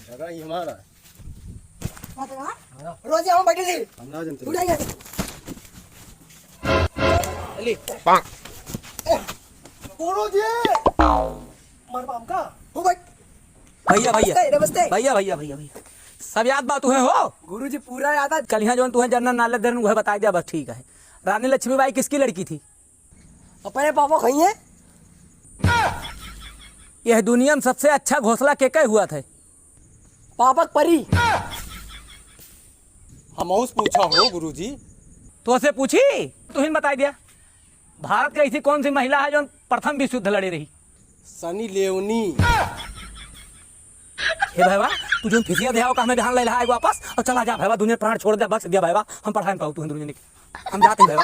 जगह ही हमारा रोज हम बैठे थे हम ना जानते उठाई गए अली बोलो जी मार पाम का हो बैठ भैया भैया नमस्ते भैया भैया भैया भैया सब याद बात तुम्हें हो गुरुजी पूरा याद है। कल यहाँ जो तुम्हें जनरल नॉलेज दे वह बता दिया बस ठीक है। रानी लक्ष्मीबाई किसकी लड़की थी? अपने पापा कहीं है यह दुनिया में सबसे अच्छा घोंसला के हुआ था? पापा परी हम उस पूछा हो गुरुजी। तो उसे पूछी तुम्हें बता दिया। भारत की ऐसी कौन सी महिला है जो प्रथम विश्व युद्ध लड़ी रही? सनी लेओनी। हे भाईवा तू जो फिसिया देहाओ का हमें ध्यान ले रहा है वापस और चला जा भाईवा दुनिया प्राण छोड़ दे बख्श दिया भाईवा हम पढ़ाई पाऊ तू दुनिया हम जाते हैं भाईवा।